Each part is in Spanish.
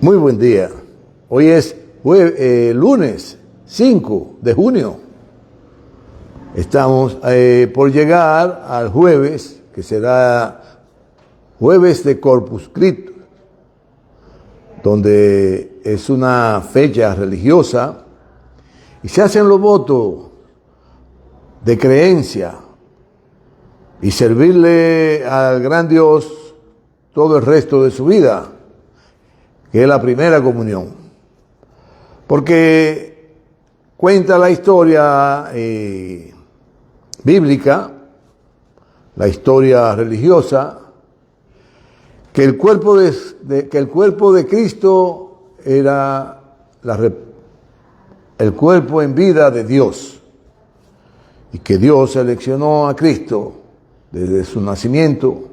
Muy buen día. Hoy es lunes 5 de junio. Estamos por llegar al jueves, que será jueves de Corpus Christi, donde es una fecha religiosa y se hacen los votos de creencia y servirle al gran Dios todo el resto de su vida, que es la primera comunión. Porque cuenta la historia bíblica, la historia religiosa, que el cuerpo de Cristo era el cuerpo en vida de Dios, y que Dios seleccionó a Cristo desde su nacimiento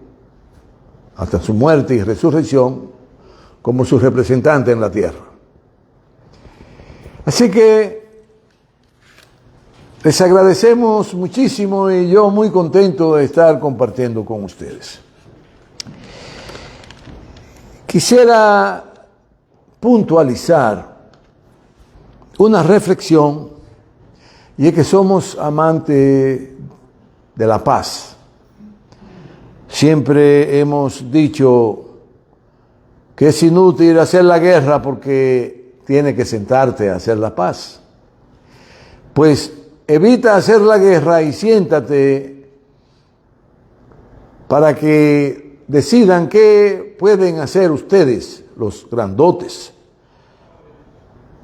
hasta su muerte y resurrección como su representante en la tierra. Así que les agradecemos muchísimo y yo muy contento de estar compartiendo con ustedes. Quisiera puntualizar una reflexión, y es que somos amantes de la paz. Siempre hemos dicho que es inútil hacer la guerra porque tiene que sentarte a hacer la paz. Pues evita hacer la guerra y siéntate para que decidan qué pueden hacer ustedes, los grandotes,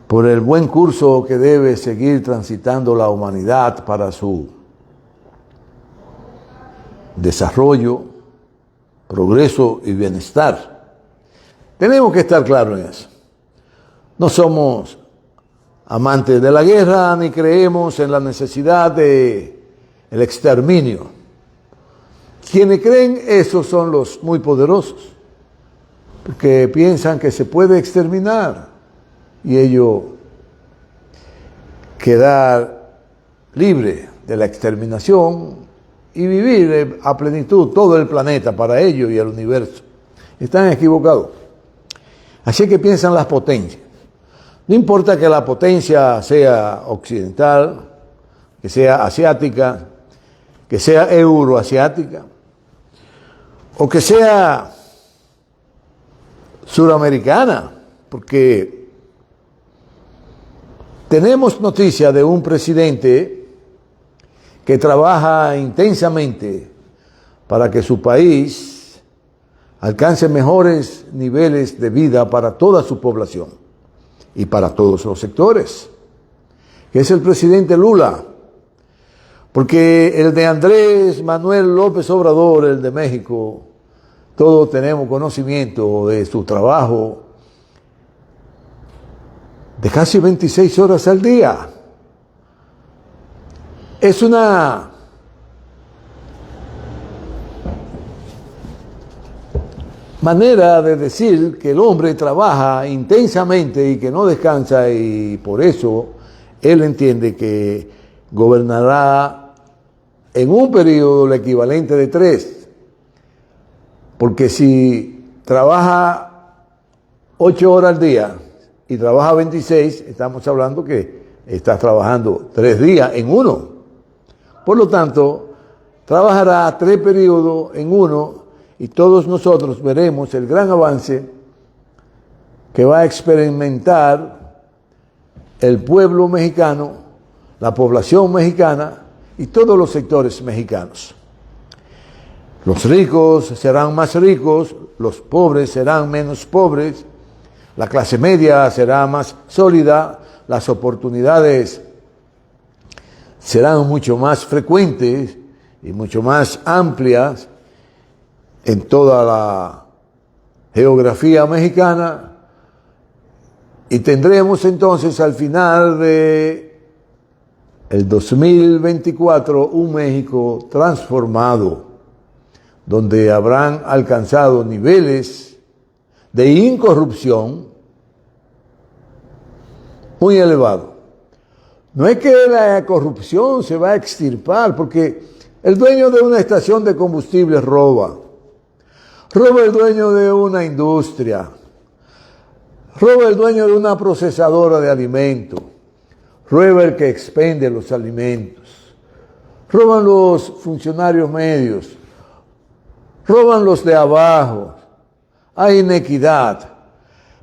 por el buen curso que debe seguir transitando la humanidad para su desarrollo, progreso y bienestar. Tenemos que estar claros en eso. No somos amantes de la guerra ni creemos en la necesidad de el exterminio. Quienes creen eso son los muy poderosos, porque piensan que se puede exterminar y ello quedar libre de la exterminación y vivir a plenitud todo el planeta para ellos y el universo. Están equivocados. Así que piensan las potencias. No importa que la potencia sea occidental, que sea asiática, que sea euroasiática, o que sea suramericana, porque tenemos noticia de un presidente que trabaja intensamente para que su país alcance mejores niveles de vida para toda su población y para todos los sectores, que es el presidente Lula. Porque el de Andrés Manuel López Obrador, el de México, todos tenemos conocimiento de su trabajo de casi 26 horas al día. Es una manera de decir que el hombre trabaja intensamente y que no descansa, y por eso él entiende que gobernará en un periodo el equivalente de 3. Porque si trabaja 8 horas al día y trabaja 26, estamos hablando que está trabajando 3 días en uno. Por lo tanto, trabajará 3 periodos en uno, y todos nosotros veremos el gran avance que va a experimentar el pueblo mexicano, la población mexicana y todos los sectores mexicanos. Los ricos serán más ricos, los pobres serán menos pobres, la clase media será más sólida, las oportunidades serán mucho más frecuentes y mucho más amplias en toda la geografía mexicana, y tendremos entonces al final de el 2024 un México transformado, donde habrán alcanzado niveles de incorrupción muy elevados. No es que la corrupción se va a extirpar, porque el dueño de una estación de combustible roba el dueño de una industria, Roba el dueño de una procesadora de alimentos. Roba el que expende los alimentos. Roban los funcionarios medios. Roban los de abajo. Hay inequidad.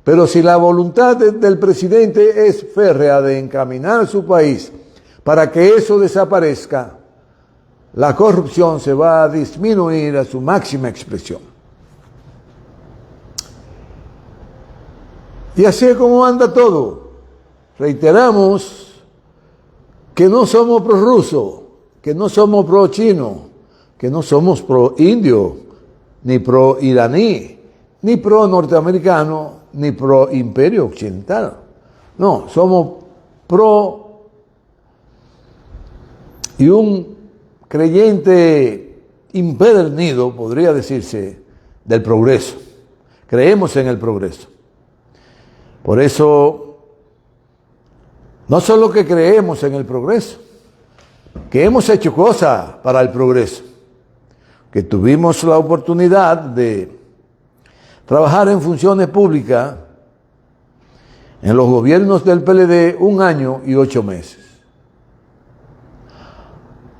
Pero si la voluntad del presidente es férrea de encaminar su país para que eso desaparezca, la corrupción se va a disminuir a su máxima expresión. Y así es como anda todo. Reiteramos que no somos pro-ruso, que no somos pro-chino, que no somos pro-indio, ni pro-iraní, ni pro-norteamericano, ni pro-imperio occidental. No, somos pro y un creyente impedernido, podría decirse, del progreso. Creemos en el progreso. Por eso, no solo que creemos en el progreso, que hemos hecho cosas para el progreso, que tuvimos la oportunidad de trabajar en funciones públicas en los gobiernos del PLD 1 año y 8 meses.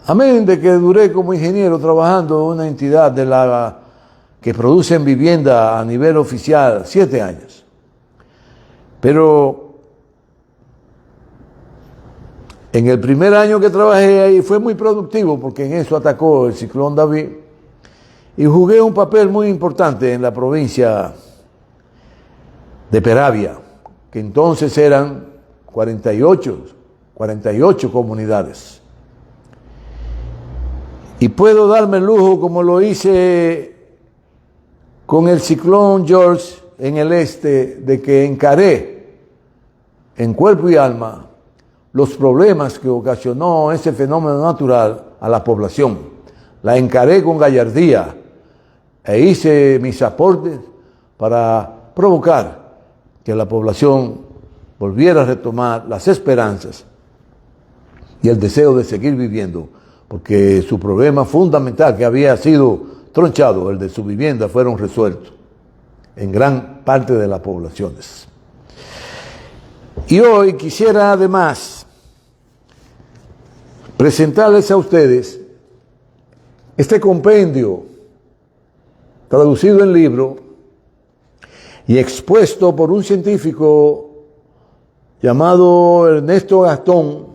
Amén de que duré como ingeniero trabajando en una entidad que produce vivienda a nivel oficial 7 años. Pero en el primer año que trabajé ahí fue muy productivo porque en eso atacó el ciclón David y jugué un papel muy importante en la provincia de Peravia, que entonces eran 48 comunidades. Y puedo darme el lujo, como lo hice con el ciclón George en el este, de que encaré en cuerpo y alma los problemas que ocasionó ese fenómeno natural a la población. La encaré con gallardía e hice mis aportes para provocar que la población volviera a retomar las esperanzas y el deseo de seguir viviendo, porque su problema fundamental que había sido tronchado, el de su vivienda, fueron resueltos en gran parte de las poblaciones. Y hoy quisiera además presentarles a ustedes este compendio traducido en libro y expuesto por un científico llamado Ernesto Gastón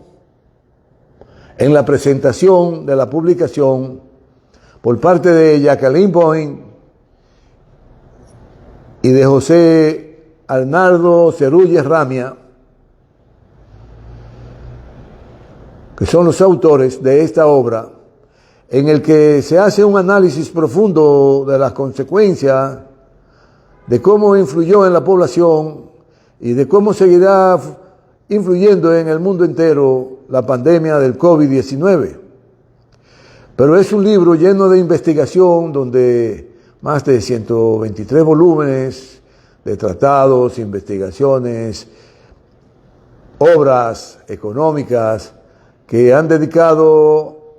en la presentación de la publicación por parte de Jacqueline Boyne y de José Arnaldo Cerulles Ramia, que son los autores de esta obra, en el que se hace un análisis profundo de las consecuencias, de cómo influyó en la población y de cómo seguirá influyendo en el mundo entero la pandemia del COVID-19. Pero es un libro lleno de investigación donde más de 123 volúmenes de tratados, investigaciones, obras económicas que han dedicado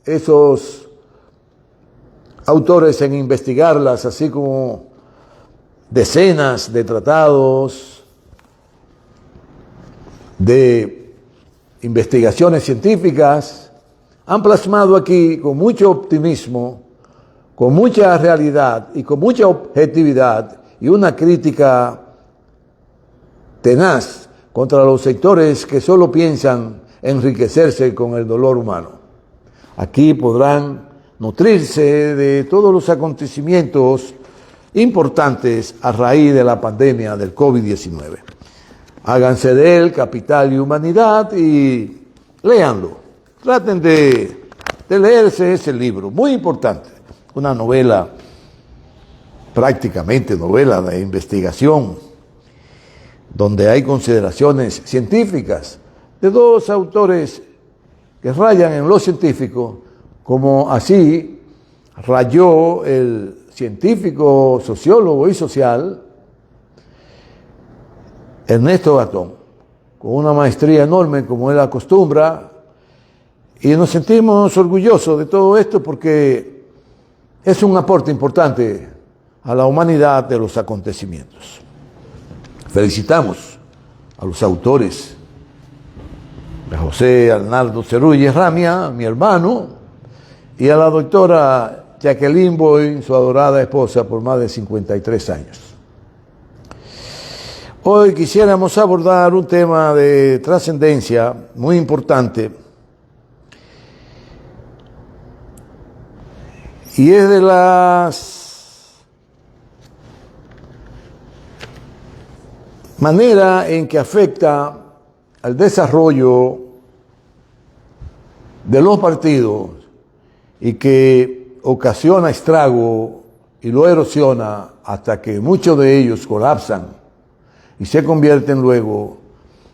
esos autores en investigarlas, así como decenas de tratados, de investigaciones científicas, han plasmado aquí con mucho optimismo, con mucha realidad y con mucha objetividad y una crítica tenaz contra los sectores que solo piensan enriquecerse con el dolor humano. Aquí podrán nutrirse de todos los acontecimientos importantes a raíz de la pandemia del COVID-19. Háganse de él capital y humanidad y léanlo. Traten de leerse ese libro, muy importante. Una novela, prácticamente novela de investigación, donde hay consideraciones científicas de dos autores que rayan en lo científico, como así rayó el científico, sociólogo y social Ernesto Gastón, con una maestría enorme como él acostumbra, y nos sentimos orgullosos de todo esto porque es un aporte importante a la humanidad de los acontecimientos. Felicitamos a los autores, a José Arnaldo Cerulli Ramia, mi hermano, y a la doctora Jacqueline Boy, su adorada esposa, por más de 53 años. Hoy quisiéramos abordar un tema de trascendencia muy importante, y es de las manera en que afecta al desarrollo de los partidos y que ocasiona estrago y lo erosiona hasta que muchos de ellos colapsan y se convierten luego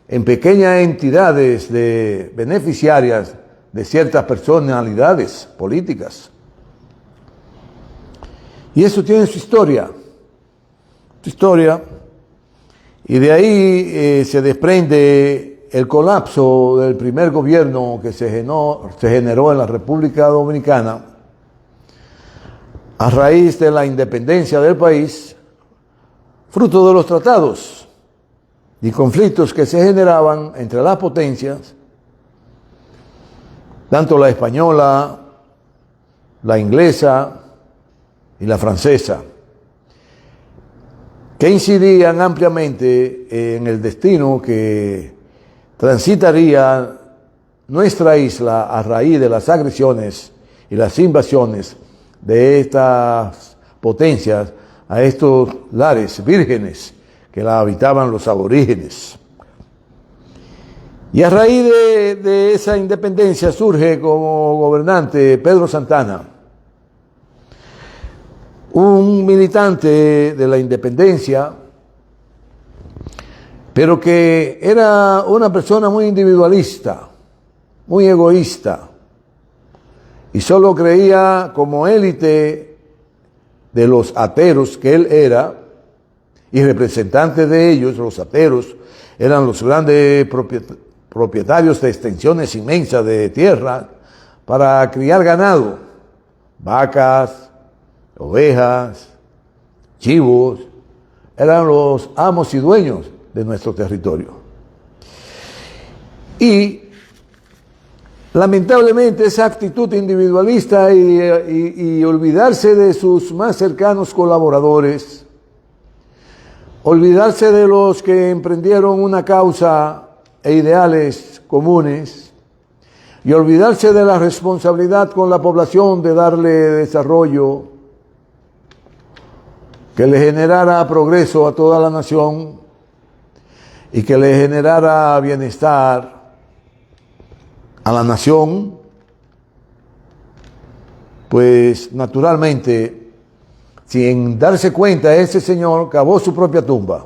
en pequeñas entidades beneficiarias de ciertas personalidades políticas. Y eso tiene su historia, y de ahí se desprende el colapso del primer gobierno que se generó en la República Dominicana a raíz de la independencia del país, fruto de los tratados y conflictos que se generaban entre las potencias, tanto la española, la inglesa y la francesa, que incidían ampliamente en el destino que transitaría nuestra isla a raíz de las agresiones y las invasiones de estas potencias a estos lares vírgenes que la habitaban los aborígenes. Y a raíz de esa independencia surge como gobernante Pedro Santana, un militante de la independencia, pero que era una persona muy individualista, muy egoísta, y solo creía como élite de los ateros que él era, y representantes de ellos, los ateros, eran los grandes propietarios de extensiones inmensas de tierra para criar ganado, vacas, ovejas, chivos, eran los amos y dueños de nuestro territorio. Y lamentablemente esa actitud individualista y olvidarse de sus más cercanos colaboradores, olvidarse de los que emprendieron una causa e ideales comunes, y olvidarse de la responsabilidad con la población de darle desarrollo que le generara progreso a toda la nación y que le generara bienestar a la nación, pues naturalmente, sin darse cuenta, ese señor cavó su propia tumba,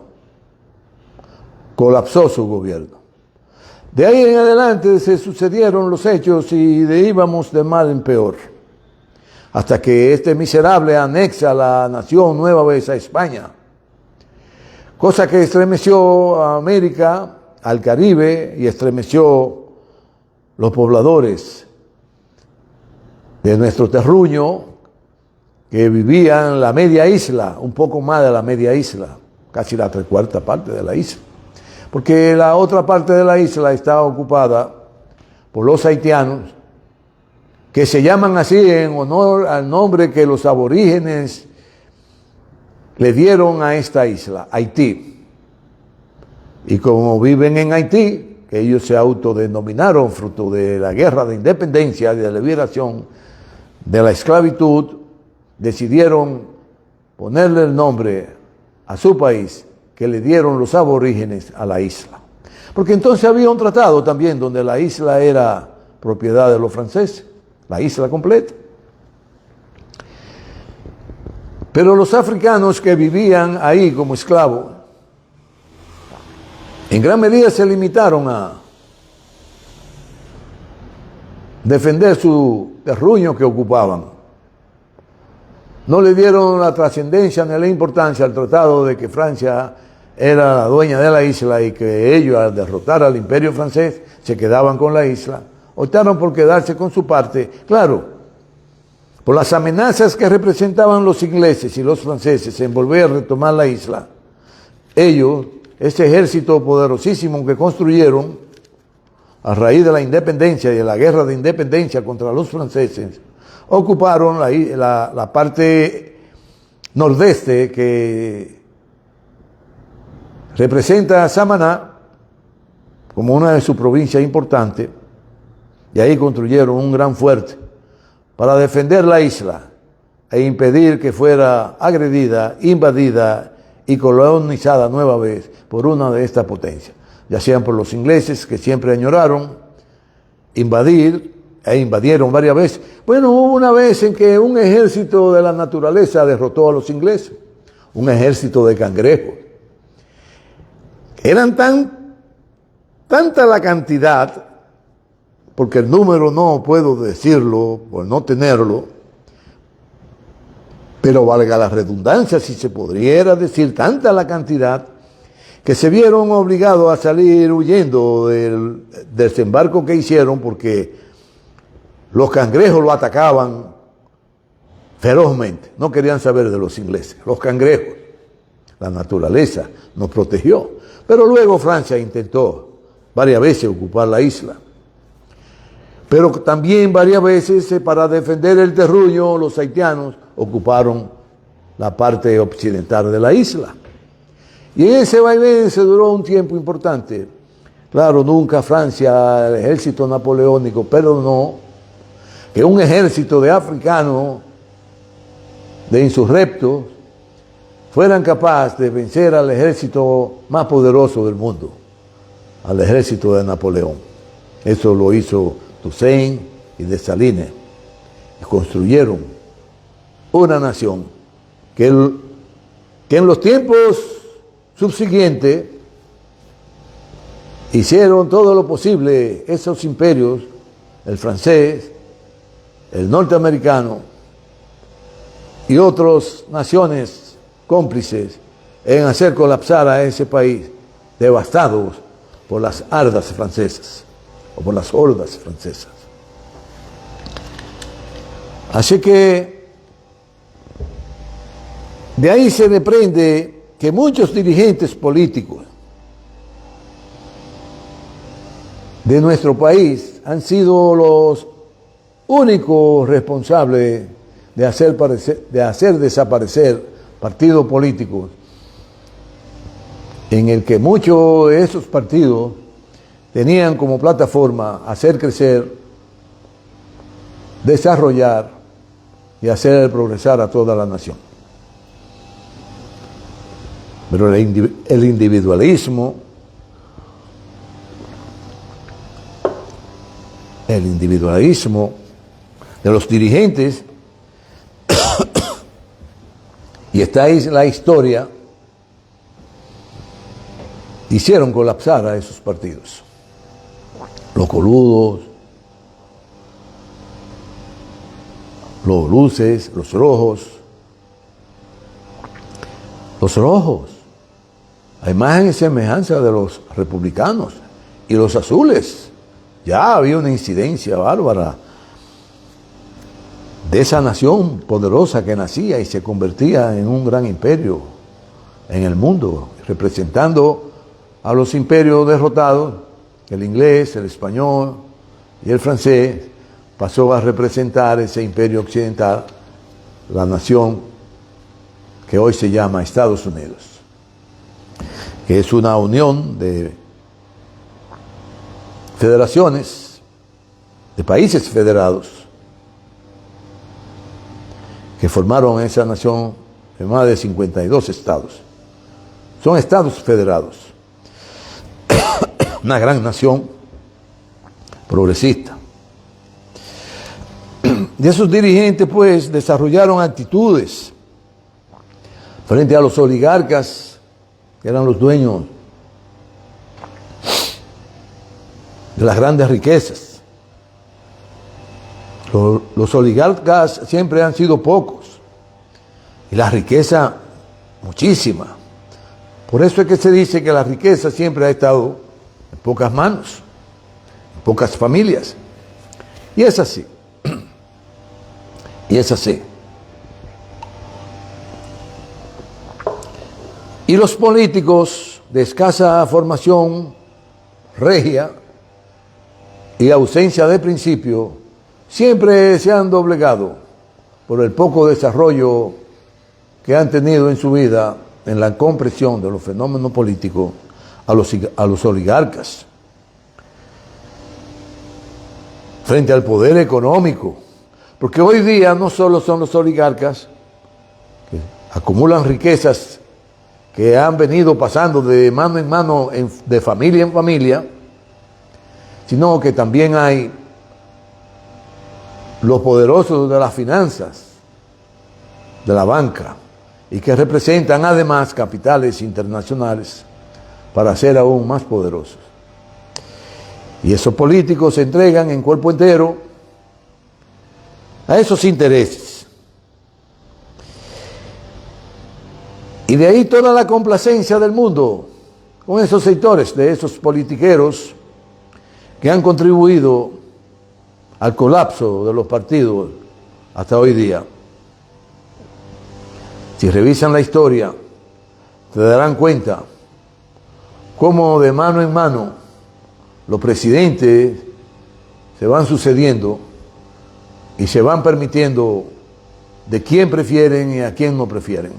colapsó su gobierno. De ahí en adelante se sucedieron los hechos y íbamos de mal en peor, hasta que este miserable anexa la nación nueva vez a España, cosa que estremeció a América, al Caribe, y estremeció los pobladores de nuestro terruño, que vivían la media isla, un poco más de la media isla, casi la 3/4 parte de la isla, porque la otra parte de la isla estaba ocupada por los haitianos, que se llaman así en honor al nombre que los aborígenes le dieron a esta isla, Haití. Y como viven en Haití, que ellos se autodenominaron fruto de la guerra de independencia y de liberación de la esclavitud, decidieron ponerle el nombre a su país que le dieron los aborígenes a la isla. Porque entonces había un tratado también donde la isla era propiedad de los franceses, la isla completa. Pero los africanos que vivían ahí como esclavos, en gran medida se limitaron a defender su terruño que ocupaban. No le dieron la trascendencia ni la importancia al tratado de que Francia era la dueña de la isla y que ellos, al derrotar al imperio francés, se quedaban con la isla. Optaron por quedarse con su parte, claro, por las amenazas que representaban los ingleses y los franceses en volver a retomar la isla. Ellos ese ejército poderosísimo que construyeron a raíz de la independencia y de la guerra de independencia contra los franceses, ocuparon la parte nordeste que representa a Samaná como una de sus provincias importantes, y ahí construyeron un gran fuerte para defender la isla e impedir que fuera agredida, invadida y colonizada nueva vez por una de estas potencias, ya sean por los ingleses, que siempre añoraron invadir e invadieron varias veces. Bueno, hubo una vez en que un ejército de la naturaleza derrotó a los ingleses, un ejército de cangrejos. Eran tanta la cantidad, porque el número no puedo decirlo por no tenerlo, pero valga la redundancia, si se pudiera decir, tanta la cantidad, que se vieron obligados a salir huyendo del desembarco que hicieron, porque los cangrejos lo atacaban ferozmente, no querían saber de los ingleses, los cangrejos. La naturaleza nos protegió, pero luego Francia intentó varias veces ocupar la isla. Pero también varias veces, para defender el terruño, los haitianos ocuparon la parte occidental de la isla. Y en ese vaivén se duró un tiempo importante. Claro, nunca Francia, el ejército napoleónico, perdonó que un ejército de africanos, de insurrectos, fueran capaces de vencer al ejército más poderoso del mundo, al ejército de Napoleón. Eso lo hizo Toussaint y Dessalines, y construyeron una nación que en los tiempos subsiguientes hicieron todo lo posible esos imperios, el francés, el norteamericano y otras naciones cómplices, en hacer colapsar a ese país, devastados por las ardas francesas o por las hordas francesas. Así que de ahí se desprende que muchos dirigentes políticos de nuestro país han sido los únicos responsables de hacer desaparecer partidos políticos, en el que muchos de esos partidos tenían como plataforma hacer crecer, desarrollar y hacer progresar a toda la nación. Pero el individualismo de los dirigentes, y está ahí la historia, hicieron colapsar a esos partidos. Los coludos, los luces, los rojos, a imagen y semejanza de los republicanos, y los azules. Ya había una incidencia bárbara de esa nación poderosa que nacía y se convertía en un gran imperio en el mundo, representando a los imperios derrotados. El inglés, el español y el francés pasó a representar ese imperio occidental, la nación que hoy se llama Estados Unidos, que es una unión de federaciones, de países federados, que formaron esa nación de más de 52 estados. Son estados federados. Una gran nación progresista. Y esos dirigentes, pues, desarrollaron actitudes frente a los oligarcas, que eran los dueños de las grandes riquezas. Los oligarcas siempre han sido pocos y la riqueza muchísima. Por eso es que se dice que la riqueza siempre ha estado en pocas manos, en pocas familias. Y es así. Y es así. Y los políticos de escasa formación regia y ausencia de principio siempre se han doblegado por el poco desarrollo que han tenido en su vida en la comprensión de los fenómenos políticos a los oligarcas, frente al poder económico. Porque hoy día no solo son los oligarcas que acumulan riquezas que han venido pasando de mano en mano, de familia en familia, sino que también hay los poderosos de las finanzas, de la banca, y que representan además capitales internacionales para ser aún más poderosos. Y esos políticos se entregan en cuerpo entero a esos intereses. Y de ahí toda la complacencia del mundo con esos sectores de esos politiqueros que han contribuido al colapso de los partidos hasta hoy día. Si revisan la historia, se darán cuenta cómo de mano en mano los presidentes se van sucediendo y se van permitiendo de quién prefieren y a quién no prefieren.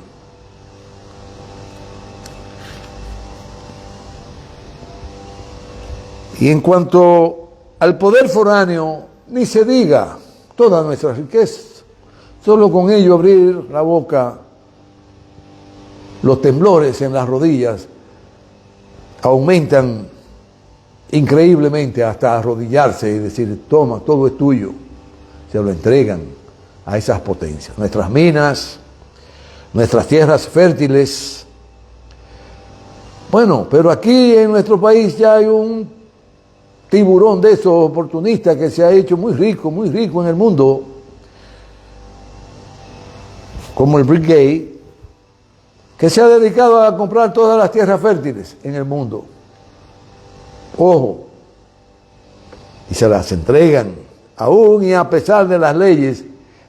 Y en cuanto al poder foráneo, ni se diga toda nuestra riqueza. Solo con ello abrir la boca, los temblores en las rodillas aumentan increíblemente hasta arrodillarse y decir, toma, todo es tuyo. Se lo entregan a esas potencias. Nuestras minas, nuestras tierras fértiles. Bueno, pero aquí en nuestro país ya hay un tiburón de esos oportunistas que se ha hecho muy rico en el mundo, como el Bill Gates, que se ha dedicado a comprar todas las tierras fértiles en el mundo. Ojo, y se las entregan, aún y a pesar de las leyes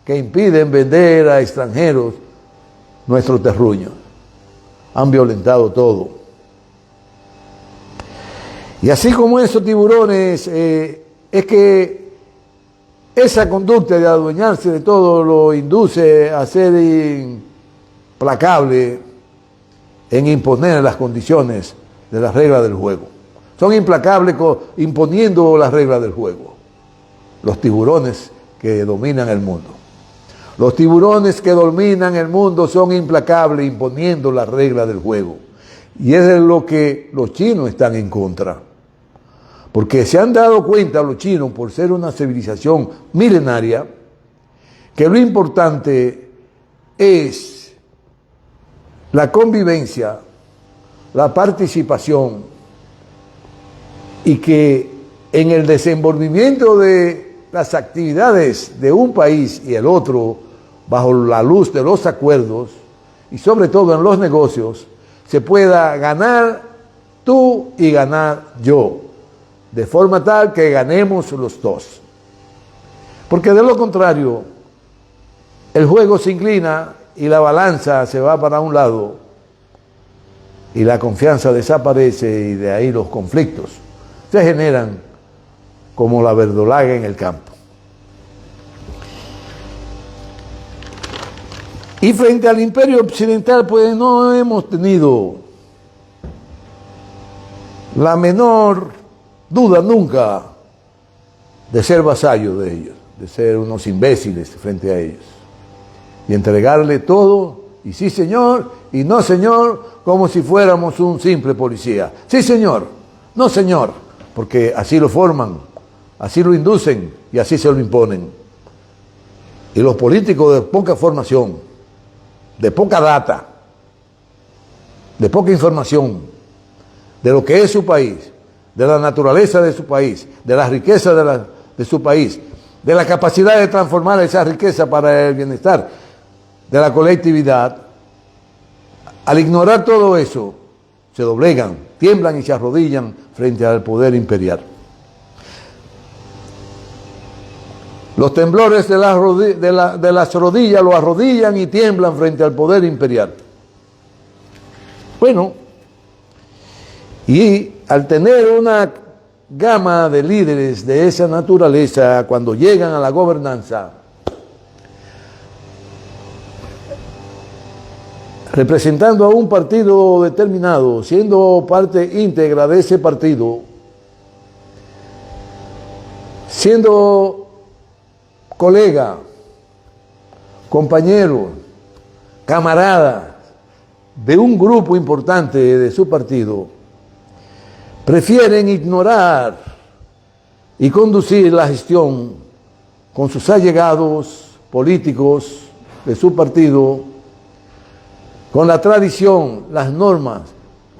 que impiden vender a extranjeros nuestros terruños. Han violentado todo. Y así como esos tiburones, es que esa conducta de adueñarse de todo lo induce a ser implacable en imponer las condiciones de las reglas del juego. Son implacables imponiendo las reglas del juego. Los tiburones que dominan el mundo. Los tiburones que dominan el mundo son implacables imponiendo las reglas del juego. Y es de lo que los chinos están en contra. Porque se han dado cuenta los chinos, por ser una civilización milenaria, que lo importante es la convivencia, la participación, y que en el desenvolvimiento de las actividades de un país y el otro, bajo la luz de los acuerdos, y sobre todo en los negocios, se pueda ganar tú y ganar yo, de forma tal que ganemos los dos. Porque de lo contrario, el juego se inclina y la balanza se va para un lado y la confianza desaparece, y de ahí los conflictos se generan como la verdolaga en el campo. Y frente al imperio occidental, pues no hemos tenido la menor duda nunca de ser vasallos de ellos, de ser unos imbéciles frente a ellos, y entregarle todo, y sí señor, y no señor, como si fuéramos un simple policía. Sí señor, no señor, porque así lo forman, así lo inducen y así se lo imponen. Y los políticos de poca formación, de poca data, de poca información de lo que es su país, de la naturaleza de su país, de la riqueza de su país, de la capacidad de transformar esa riqueza para el bienestar de la colectividad, al ignorar todo eso, se doblegan, tiemblan y se arrodillan frente al poder imperial. Los temblores de las rodillas lo arrodillan y tiemblan frente al poder imperial. Bueno, Y al tener una gama de líderes de esa naturaleza, cuando llegan a la gobernanza, representando a un partido determinado, siendo parte íntegra de ese partido, siendo colega, compañero, camarada de un grupo importante de su partido, prefieren ignorar y conducir la gestión con sus allegados políticos de su partido, con la tradición, las normas,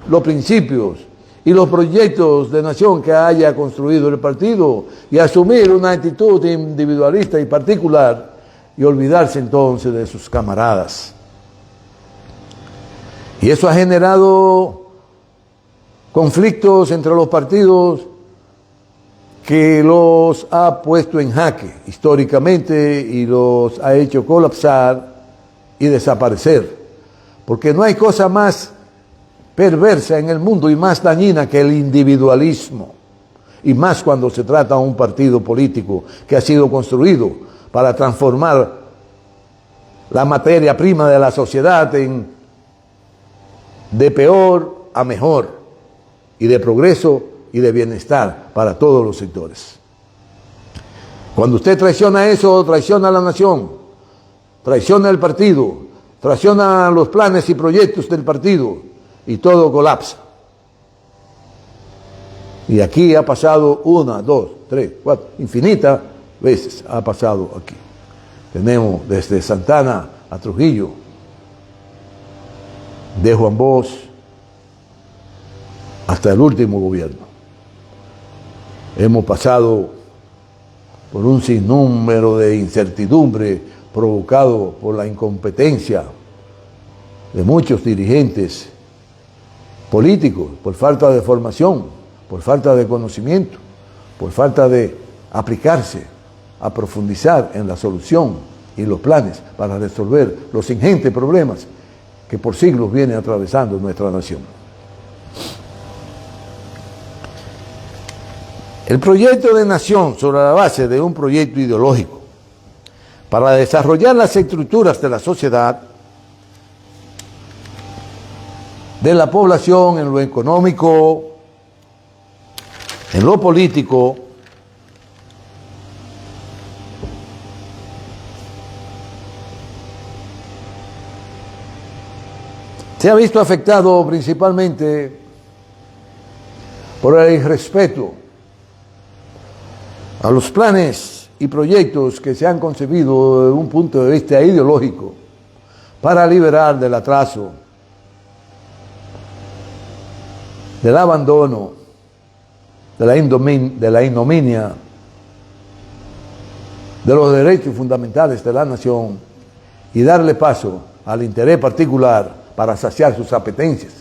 los principios y los proyectos de nación que haya construido el partido, y asumir una actitud individualista y particular y olvidarse entonces de sus camaradas. Y eso ha generado conflictos entre los partidos que los ha puesto en jaque históricamente y los ha hecho colapsar y desaparecer. Porque no hay cosa más perversa en el mundo y más dañina que el individualismo. Y más cuando se trata de un partido político que ha sido construido para transformar la materia prima de la sociedad de peor a mejor, y de progreso y de bienestar para todos los sectores. Cuando usted traiciona eso, traiciona a la nación, traiciona el partido, traiciona los planes y proyectos del partido, y todo colapsa. Y aquí ha pasado 1, 2, 3, 4, infinitas veces ha pasado aquí. Tenemos desde Santana a Trujillo, de Juan Bosch hasta el último gobierno. Hemos pasado por un sinnúmero de incertidumbre provocado por la incompetencia de muchos dirigentes políticos, por falta de formación, por falta de conocimiento, por falta de aplicarse a profundizar en la solución y los planes para resolver los ingentes problemas que por siglos viene atravesando nuestra nación. El proyecto de nación sobre la base de un proyecto ideológico para desarrollar las estructuras de la sociedad, de la población en lo económico, en lo político, se ha visto afectado principalmente por el irrespeto a los planes y proyectos que se han concebido desde un punto de vista ideológico para liberar del atraso, del abandono, de la ignominia, de los derechos fundamentales de la nación, y darle paso al interés particular para saciar sus apetencias,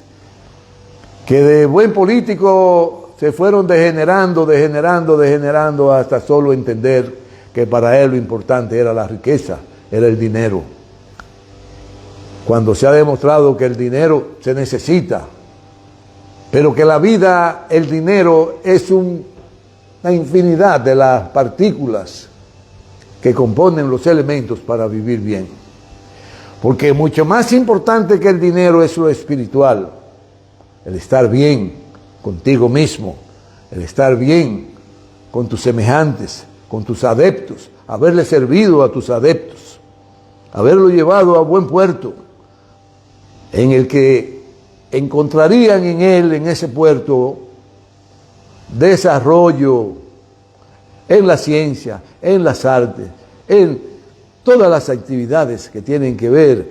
que de buen político se fueron degenerando hasta solo entender que para él lo importante era la riqueza, era el dinero. Cuando se ha demostrado que el dinero se necesita, pero que la vida, el dinero, es una infinidad de las partículas que componen los elementos para vivir bien. Porque mucho más importante que el dinero es lo espiritual, el estar bien contigo mismo, el estar bien con tus semejantes, con tus adeptos, haberle servido a tus adeptos, haberlo llevado a buen puerto, en el que encontrarían en él, en ese puerto, desarrollo en la ciencia, en las artes, en todas las actividades que tienen que ver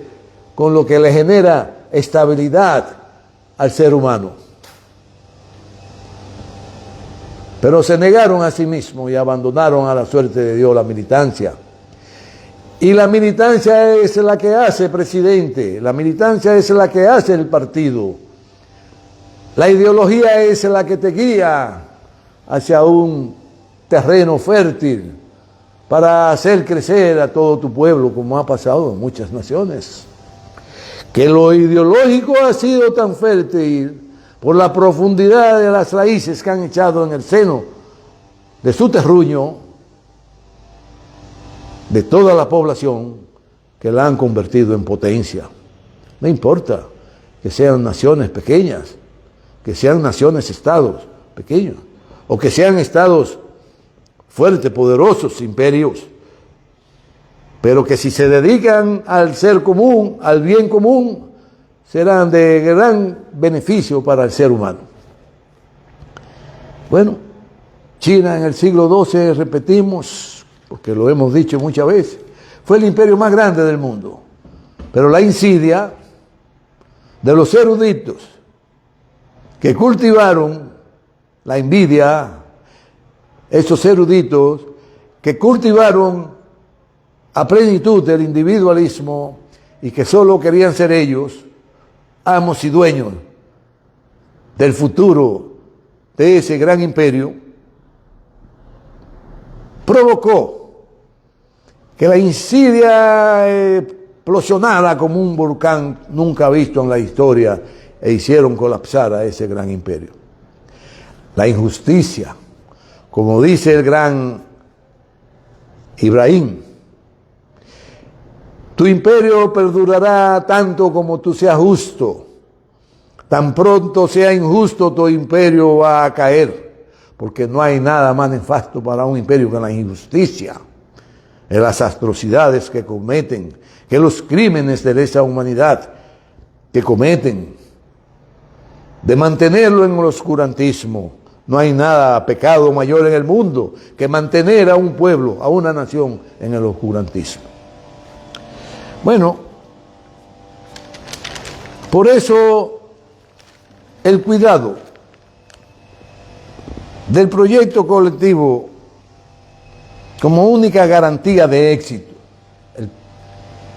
con lo que le genera estabilidad al ser humano. Pero se negaron a sí mismos y abandonaron a la suerte de Dios la militancia. Y la militancia es la que hace presidente, la militancia es la que hace el partido. La ideología es la que te guía hacia un terreno fértil para hacer crecer a todo tu pueblo, como ha pasado en muchas naciones. Que lo ideológico ha sido tan fértil por la profundidad de las raíces que han echado en el seno de su terruño, de toda la población, que la han convertido en potencia. No importa que sean naciones pequeñas, que sean naciones-estados pequeños, o que sean estados fuertes, poderosos, imperios, pero que si se dedican al ser común, al bien común, serán de gran beneficio para el ser humano. Bueno, China en el siglo XII, repetimos, porque lo hemos dicho muchas veces, fue el imperio más grande del mundo. Pero la insidia de los eruditos que cultivaron la envidia, esos eruditos que cultivaron a plenitud el individualismo y que solo querían ser ellos, amos y dueños del futuro de ese gran imperio, provocó que la insidia explosionara como un volcán nunca visto en la historia e hicieron colapsar a ese gran imperio. La injusticia, como dice el gran Ibrahim, tu imperio perdurará tanto como tú seas justo. Tan pronto sea injusto, tu imperio va a caer, porque no hay nada más nefasto para un imperio que la injusticia, de las atrocidades que cometen, que los crímenes de lesa humanidad que cometen, de mantenerlo en el oscurantismo. No hay nada, pecado mayor en el mundo que mantener a un pueblo, a una nación en el oscurantismo. Bueno, por eso el cuidado del proyecto colectivo como única garantía de éxito.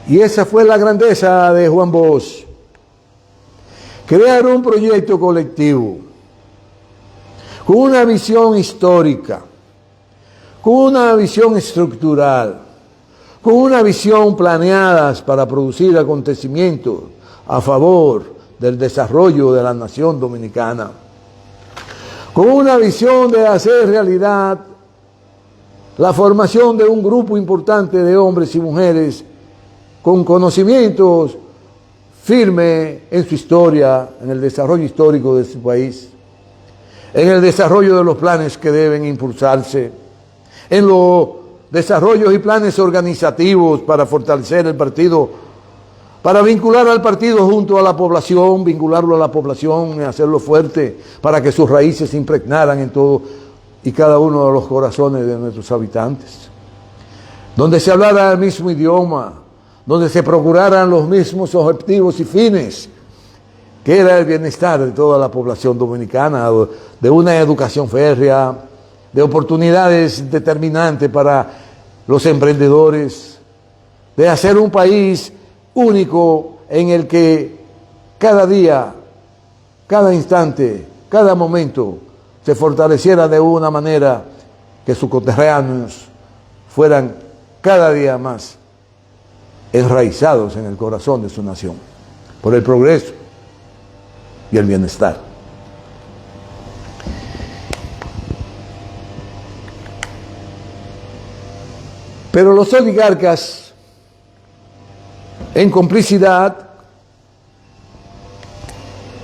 Y esa fue la grandeza de Juan Bosch. Crear un proyecto colectivo con una visión histórica, con una visión estructural, con una visión planeada para producir acontecimientos a favor del desarrollo de la nación dominicana, con una visión de hacer realidad la formación de un grupo importante de hombres y mujeres con conocimientos firmes en su historia, en el desarrollo histórico de su país, en el desarrollo de los planes que deben impulsarse, en los desarrollos y planes organizativos para fortalecer el partido, para vincular al partido junto a la población, vincularlo a la población y hacerlo fuerte para que sus raíces se impregnaran en todo y cada uno de los corazones de nuestros habitantes, donde se hablara el mismo idioma, donde se procuraran los mismos objetivos y fines, que era el bienestar de toda la población dominicana, de una educación férrea, de oportunidades determinantes para los emprendedores, de hacer un país único en el que cada día, cada instante, cada momento se fortaleciera de una manera que sus conterráneos fueran cada día más enraizados en el corazón de su nación, por el progreso y el bienestar. Pero los oligarcas, en complicidad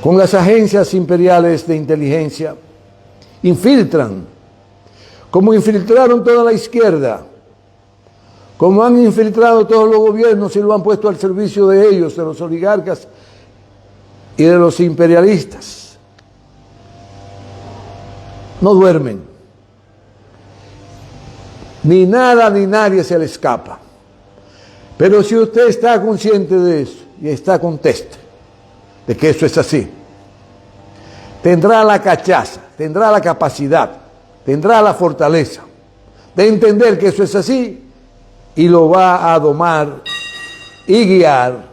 con las agencias imperiales de inteligencia, infiltran, como infiltraron toda la izquierda, como han infiltrado todos los gobiernos y lo han puesto al servicio de ellos, de los oligarcas y de los imperialistas. No duermen. Ni nada ni nadie se le escapa. Pero si usted está consciente de eso y está contento de que eso es así, tendrá la cachaza, tendrá la capacidad, tendrá la fortaleza de entender que eso es así y lo va a domar y guiar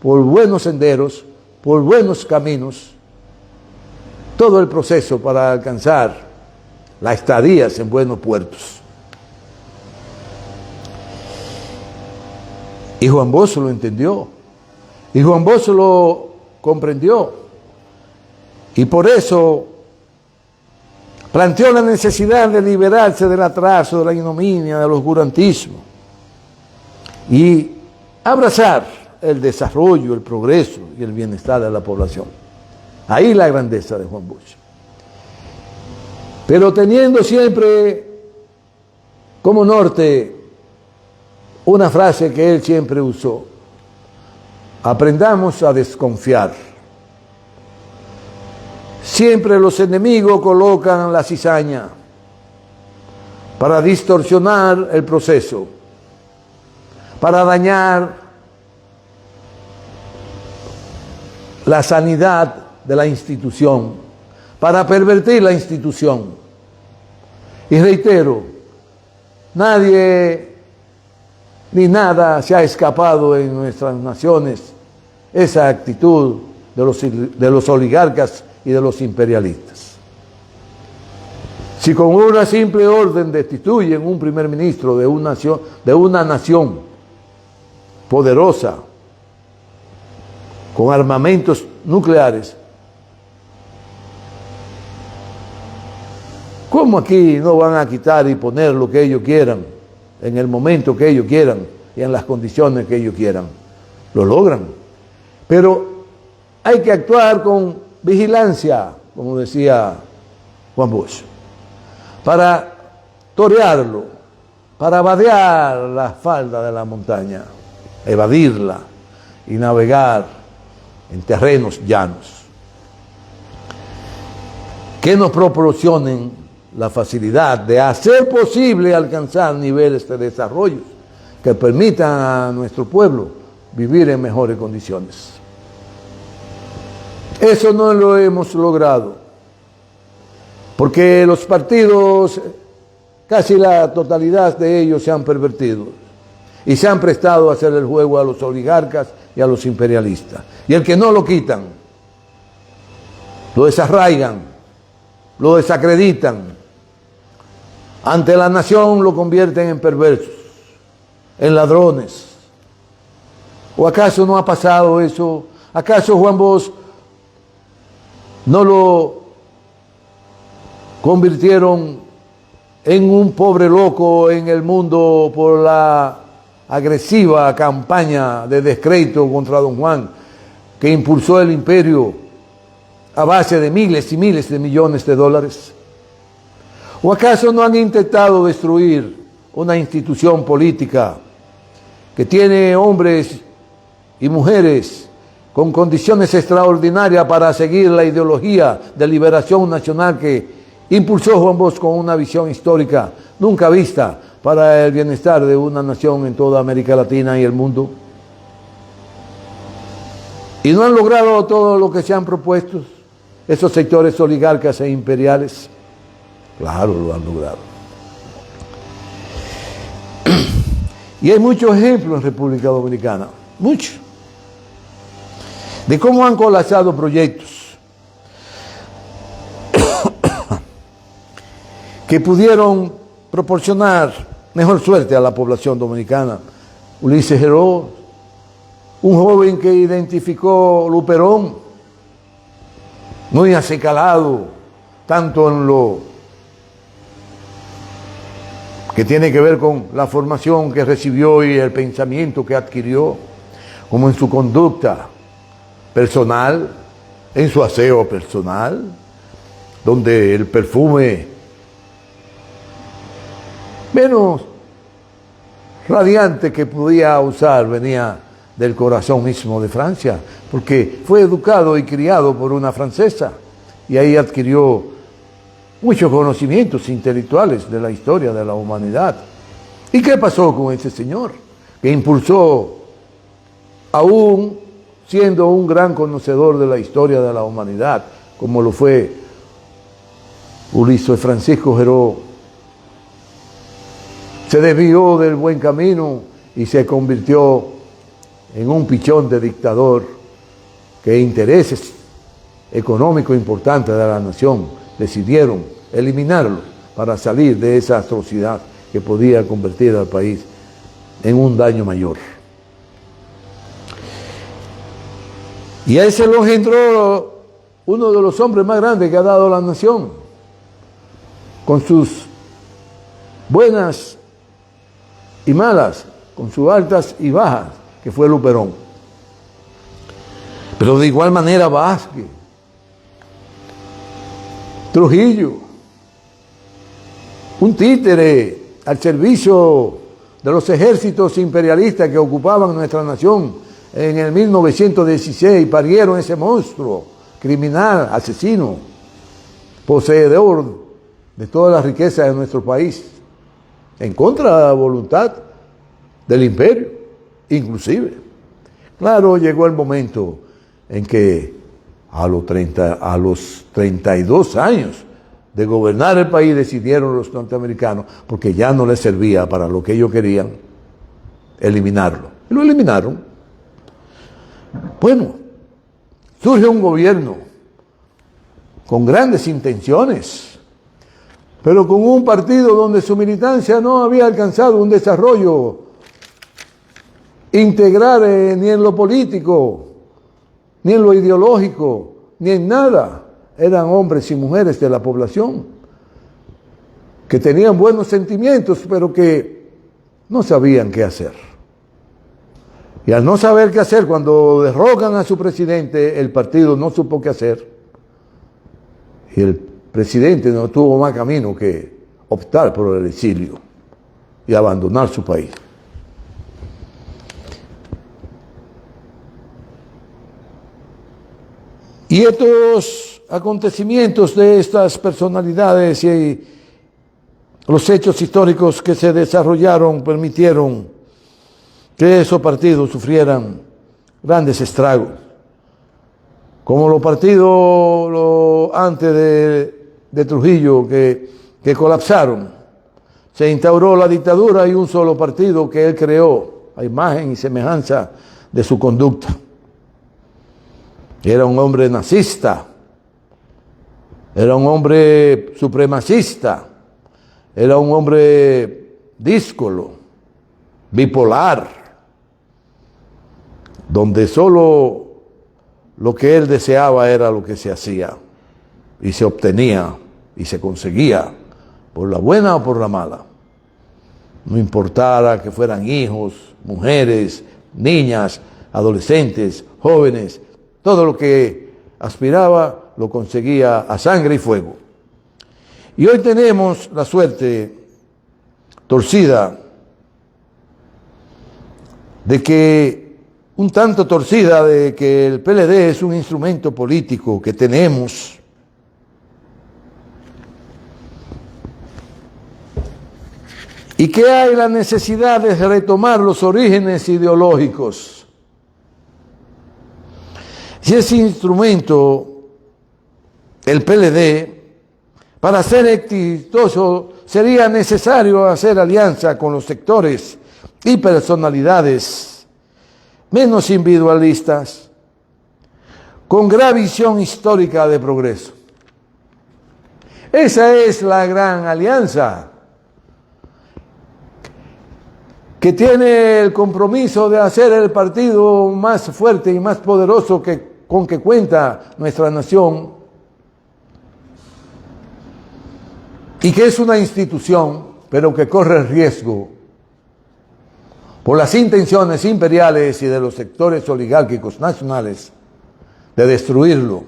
por buenos senderos, por buenos caminos, todo el proceso para alcanzar las estadías en buenos puertos. Y Juan Bosch lo entendió, y Juan Bosch lo comprendió, Y por eso planteó la necesidad de liberarse del atraso, de la ignominia, del oscurantismo y abrazar el desarrollo, el progreso y el bienestar de la población. Ahí la grandeza de Juan Bosch. Pero teniendo siempre como norte una frase que él siempre usó: aprendamos a desconfiar. Siempre los enemigos colocan la cizaña para distorsionar el proceso, para dañar la sanidad de la institución, para pervertir la institución. Y reitero, nadie ni nada se ha escapado en nuestras naciones esa actitud de los oligarcas y de los imperialistas. Si con una simple orden destituyen un primer ministro de una nación poderosa, con armamentos nucleares, ¿cómo aquí no van a quitar y poner lo que ellos quieran, en el momento que ellos quieran y en las condiciones que ellos quieran? Lo logran. Pero hay que actuar con vigilancia, como decía Juan Bosch, para torearlo, para vadear la falda de la montaña, evadirla y navegar en terrenos llanos que nos proporcionen la facilidad de hacer posible alcanzar niveles de desarrollo que permitan a nuestro pueblo vivir en mejores condiciones. Eso no lo hemos logrado, porque los partidos, casi la totalidad de ellos, se han pervertido y se han prestado a hacer el juego a los oligarcas y a los imperialistas. Y el que no lo quitan, lo desarraigan, lo desacreditan. Ante la nación lo convierten en perversos, en ladrones. ¿O acaso no ha pasado eso? ¿Acaso Juan Bosch no lo convirtieron en un pobre loco en el mundo por la agresiva campaña de descrédito contra don Juan que impulsó el imperio a base de miles y miles de millones de dólares? ¿O acaso no han intentado destruir una institución política que tiene hombres y mujeres con condiciones extraordinarias para seguir la ideología de liberación nacional que impulsó Juan Bosch con una visión histórica nunca vista para el bienestar de una nación en toda América Latina y el mundo? ¿Y no han logrado todo lo que se han propuesto esos sectores oligarcas e imperiales? Claro, lo han logrado. Y hay muchos ejemplos en República Dominicana, muchos, de cómo han colapsado proyectos que pudieron proporcionar mejor suerte a la población dominicana. Ulises Heró, un joven que identificó Luperón, muy acicalado, tanto en lo que tiene que ver con la formación que recibió y el pensamiento que adquirió, como en su conducta personal, en su aseo personal, donde el perfume menos radiante que podía usar venía del corazón mismo de Francia, porque fue educado y criado por una francesa y ahí adquirió muchos conocimientos intelectuales de la historia de la humanidad. ¿Y qué pasó con ese señor? Que impulsó, aún siendo un gran conocedor de la historia de la humanidad, como lo fue Ulises Francisco Heró, se desvió del buen camino y se convirtió en un pichón de dictador que intereses económicos importantes de la nación decidieron eliminarlo para salir de esa atrocidad que podía convertir al país en un daño mayor. Y a ese lo engendró uno de los hombres más grandes que ha dado la nación, con sus buenas y malas, con sus altas y bajas, que fue Luperón. Pero de igual manera Vázquez, Trujillo, un títere al servicio de los ejércitos imperialistas que ocupaban nuestra nación en el 1916, parieron ese monstruo criminal, asesino, poseedor de todas las riquezas de nuestro país, en contra de la voluntad del imperio, inclusive. Claro, llegó el momento en que a los 32 años de gobernar el país decidieron los norteamericanos, porque ya no les servía para lo que ellos querían, eliminarlo. Y lo eliminaron. Bueno, surge un gobierno con grandes intenciones, pero con un partido donde su militancia no había alcanzado un desarrollo integral ni en lo político, ni en lo ideológico, ni en nada. Eran hombres y mujeres de la población que tenían buenos sentimientos, pero que no sabían qué hacer. Y al no saber qué hacer, cuando derrocan a su presidente, el partido no supo qué hacer. Y el presidente no tuvo más camino que optar por el exilio y abandonar su país. Y estos acontecimientos de estas personalidades y los hechos históricos que se desarrollaron permitieron que esos partidos sufrieran grandes estragos. Como los partidos antes de Trujillo que colapsaron. Se instauró la dictadura y un solo partido que él creó, a imagen y semejanza de su conducta. Era un hombre nazista, era un hombre supremacista, era un hombre díscolo, bipolar, donde solo lo que él deseaba era lo que se hacía y se obtenía y se conseguía, por la buena o por la mala. No importara que fueran hijos, mujeres, niñas, adolescentes, jóvenes, todo lo que aspiraba lo conseguía a sangre y fuego. Y hoy tenemos la suerte torcida de que, un tanto torcida, de que el PLD es un instrumento político que tenemos y que hay la necesidad de retomar los orígenes ideológicos. Y ese instrumento, el PLD, para ser exitoso sería necesario hacer alianza con los sectores y personalidades menos individualistas, con gran visión histórica de progreso. Esa es la gran alianza que tiene el compromiso de hacer el partido más fuerte y más poderoso con que cuenta nuestra nación, y que es una institución, pero que corre el riesgo por las intenciones imperiales y de los sectores oligárquicos nacionales de destruirlo.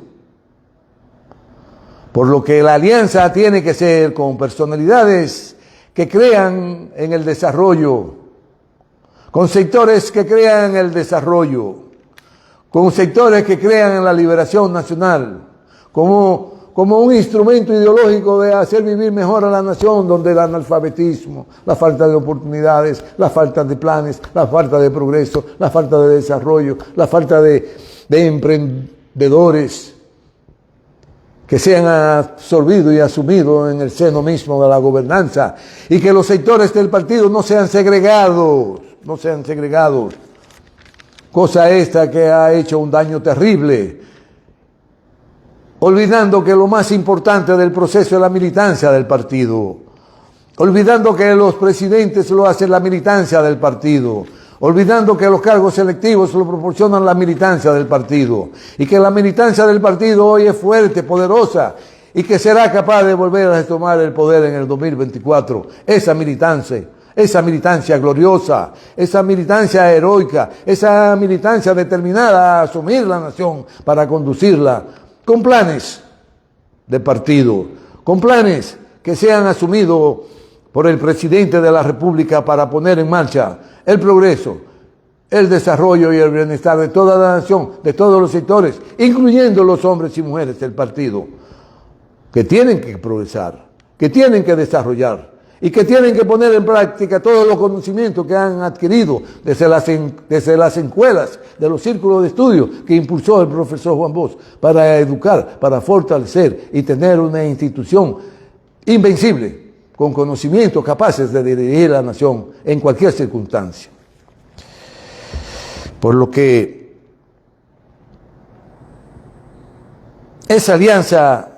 Por lo que la alianza tiene que ser con personalidades que crean en el desarrollo, con sectores que crean en el desarrollo, con sectores que crean en la liberación nacional, como un instrumento ideológico de hacer vivir mejor a la nación, donde el analfabetismo, la falta de oportunidades, la falta de planes, la falta de progreso, la falta de desarrollo, la falta de emprendedores que sean absorbidos y asumidos en el seno mismo de la gobernanza, y que los sectores del partido no sean segregados, cosa esta que ha hecho un daño terrible, olvidando que lo más importante del proceso es la militancia del partido, olvidando que los presidentes lo hacen la militancia del partido, olvidando que los cargos selectivos lo proporcionan la militancia del partido y que la militancia del partido hoy es fuerte, poderosa y que será capaz de volver a retomar el poder en el 2024. Esa militancia gloriosa, esa militancia heroica, esa militancia determinada a asumir la nación para conducirla con planes de partido, con planes que sean asumidos por el presidente de la República para poner en marcha el progreso, el desarrollo y el bienestar de toda la nación, de todos los sectores, incluyendo los hombres y mujeres del partido, que tienen que progresar, que tienen que desarrollar y que tienen que poner en práctica todos los conocimientos que han adquirido desde las escuelas, de los círculos de estudio que impulsó el profesor Juan Bosch para educar, para fortalecer y tener una institución invencible, con conocimientos capaces de dirigir la nación en cualquier circunstancia. Por lo que esa alianza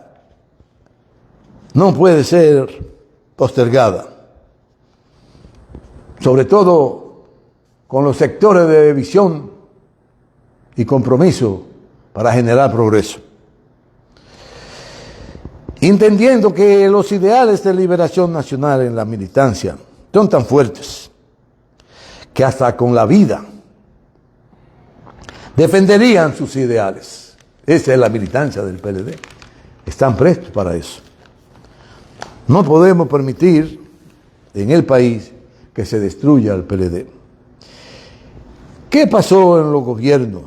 no puede ser postergada, sobre todo con los sectores de visión y compromiso para generar progreso. Entendiendo que los ideales de liberación nacional en la militancia son tan fuertes que hasta con la vida defenderían sus ideales. Esa es la militancia del PLD. Están prestos para eso. No podemos permitir en el país que se destruya el PLD. ¿Qué pasó en los gobiernos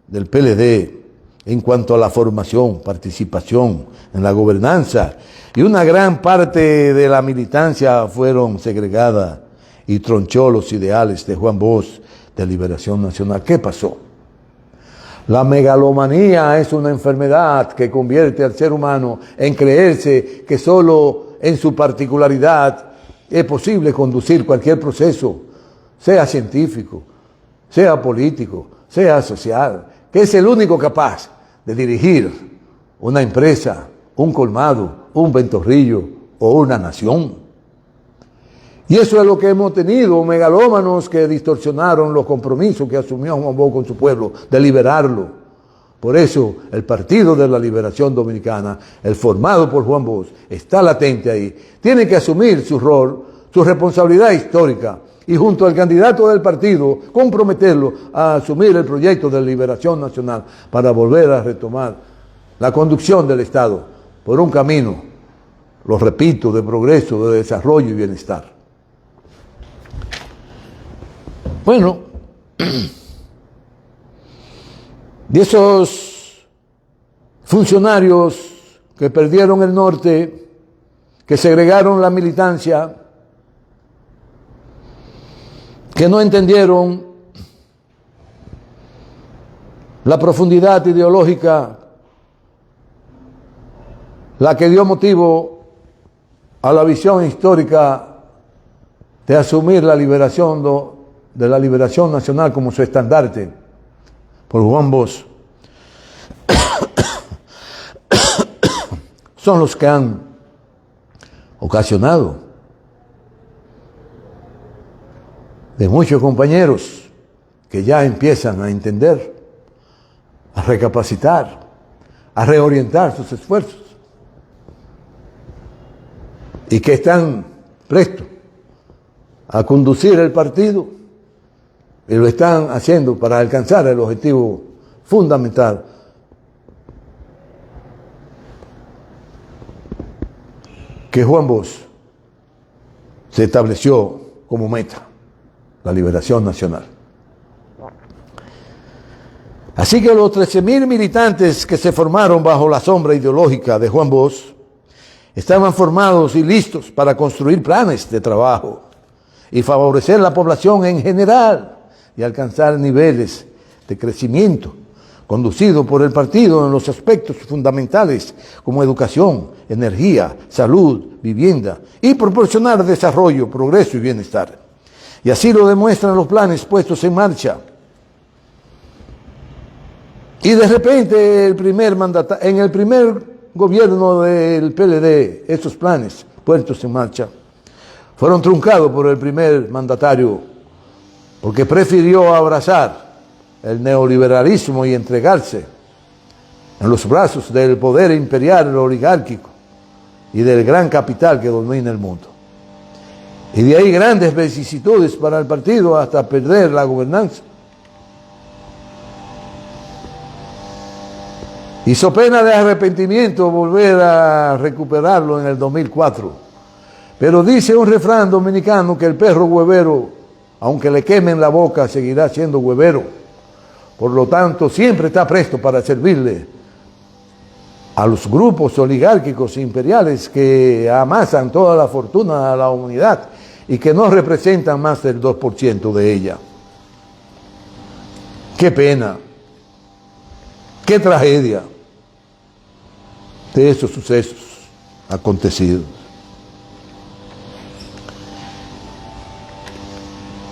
del PLD en cuanto a la formación, participación en la gobernanza? Y una gran parte de la militancia fueron segregadas y tronchó los ideales de Juan Bosch de liberación nacional. ¿Qué pasó? La megalomanía es una enfermedad que convierte al ser humano en creerse que solo en su particularidad es posible conducir cualquier proceso, sea científico, sea político, sea social, que es el único capaz de dirigir una empresa, un colmado, un ventorrillo o una nación. Y eso es lo que hemos tenido, megalómanos que distorsionaron los compromisos que asumió Juan Bosch con su pueblo, de liberarlo. Por eso el Partido de la Liberación Dominicana, el formado por Juan Bosch, está latente ahí. Tiene que asumir su rol, su responsabilidad histórica y junto al candidato del partido comprometerlo a asumir el proyecto de liberación nacional para volver a retomar la conducción del Estado por un camino, lo repito, de progreso, de desarrollo y bienestar. Bueno, de esos funcionarios que perdieron el norte, que segregaron la militancia, que no entendieron la profundidad ideológica, la que dio motivo a la visión histórica de asumir la liberación de la liberación nacional como su estandarte por Juan Bosch, son los que han ocasionado de muchos compañeros que ya empiezan a entender, a recapacitar, a reorientar sus esfuerzos y que están prestos a conducir el partido y lo están haciendo para alcanzar el objetivo fundamental que Juan Bosch se estableció como meta, la liberación nacional. Así que los 13.000 militantes que se formaron bajo la sombra ideológica de Juan Bosch estaban formados y listos para construir planes de trabajo y favorecer la población en general y alcanzar niveles de crecimiento conducido por el partido en los aspectos fundamentales como educación, energía, salud, vivienda y proporcionar desarrollo, progreso y bienestar. Y así lo demuestran los planes puestos en marcha. Y de repente en el primer gobierno del PLD, esos planes puestos en marcha fueron truncados por el primer mandatario, porque prefirió abrazar el neoliberalismo y entregarse en los brazos del poder imperial oligárquico y del gran capital que domina el mundo. Y de ahí grandes vicisitudes para el partido hasta perder la gobernanza. Hizo pena de arrepentimiento volver a recuperarlo en el 2004. Pero dice un refrán dominicano que el perro huevero, aunque le quemen la boca, seguirá siendo huevero. Por lo tanto, siempre está presto para servirle a los grupos oligárquicos imperiales que amasan toda la fortuna de la humanidad y que no representan más del 2% de ella. Qué pena, qué tragedia de esos sucesos acontecidos.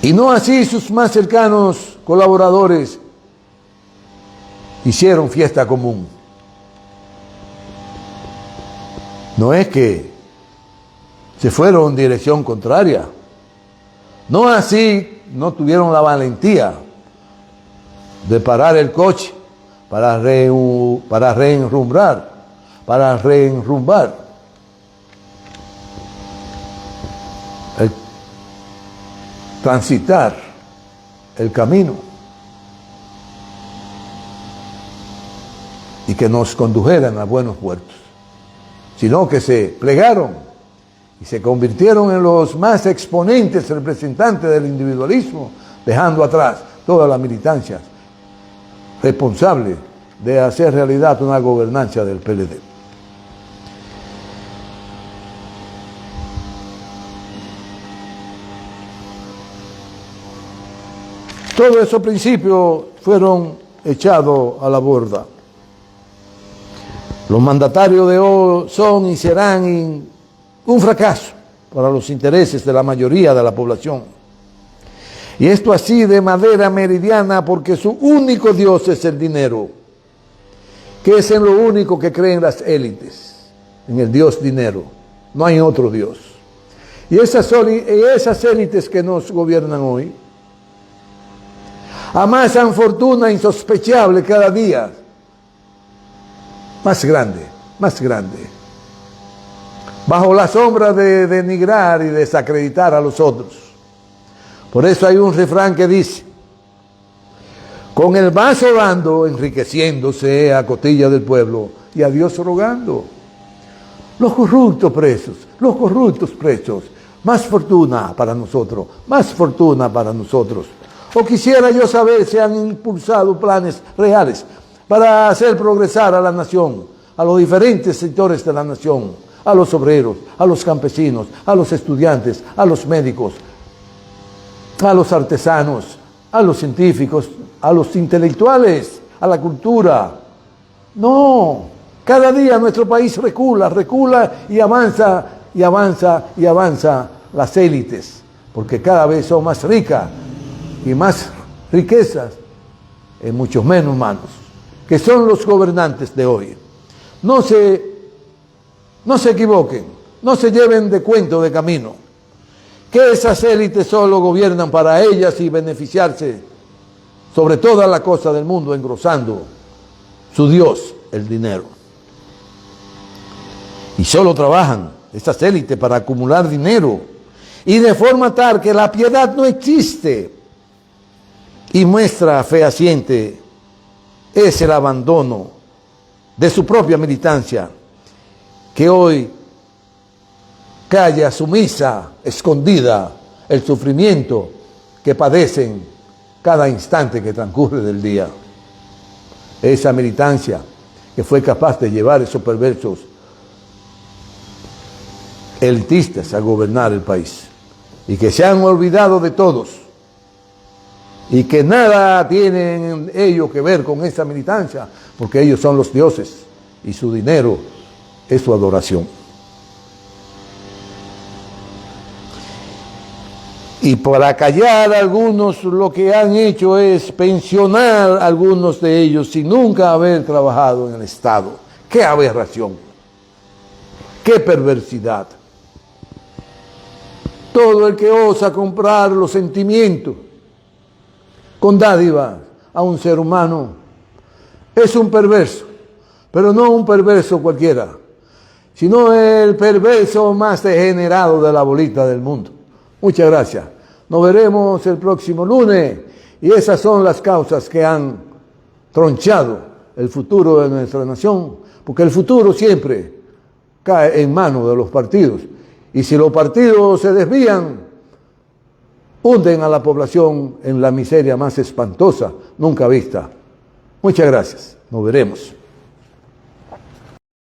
Y no así sus más cercanos colaboradores hicieron fiesta común. No es que se fueron en dirección contraria. No así, no tuvieron la valentía de parar el coche para reenrumbar transitar el camino y que nos condujeran a buenos puertos, sino que se plegaron y se convirtieron en los más exponentes representantes del individualismo, dejando atrás toda la militancia responsable de hacer realidad una gobernanza del PLD. Todos esos principios fueron echados a la borda. Los mandatarios de hoy son y serán un fracaso para los intereses de la mayoría de la población. Y esto así de manera meridiana porque su único Dios es el dinero, que es en lo único que creen las élites, en el Dios dinero. No hay otro Dios. Y esas élites que nos gobiernan hoy amasan fortuna insospechable cada día, más grande, bajo la sombra de denigrar y desacreditar a los otros. Por eso hay un refrán que dice: con el vaso dando, enriqueciéndose a costilla del pueblo, y a Dios rogando. Los corruptos presos, más fortuna para nosotros. O quisiera yo saber si han impulsado planes reales para hacer progresar a la nación, a los diferentes sectores de la nación, a los obreros, a los campesinos, a los estudiantes, a los médicos, a los artesanos, a los científicos, a los intelectuales, a la cultura. No, cada día nuestro país recula y avanza las élites, porque cada vez son más ricas y más riquezas en muchos menos manos, que son los gobernantes de hoy. No se equivoquen, no se lleven de cuento de camino, que esas élites solo gobiernan para ellas y beneficiarse sobre toda la cosa del mundo, engrosando su Dios, el dinero. Y solo trabajan estas élites para acumular dinero, y de forma tal que la piedad no existe. Y muestra fehaciente es el abandono de su propia militancia, que hoy calla sumisa, escondida, el sufrimiento que padecen cada instante que transcurre del día. Esa militancia que fue capaz de llevar esos perversos elitistas a gobernar el país, y que se han olvidado de todos, y que nada tienen ellos que ver con esa militancia, porque ellos son los dioses y su dinero es su adoración. Y para callar a algunos, lo que han hecho es pensionar a algunos de ellos sin nunca haber trabajado en el Estado. ¡Qué aberración! ¡Qué perversidad! Todo el que osa comprar los sentimientos con dádivas a un ser humano, es un perverso, pero no un perverso cualquiera, sino el perverso más degenerado de la bolita del mundo. Muchas gracias. Nos veremos el próximo lunes y esas son las causas que han tronchado el futuro de nuestra nación, porque el futuro siempre cae en manos de los partidos. Y si los partidos se desvían, hunden a la población en la miseria más espantosa nunca vista. Muchas gracias. Nos veremos.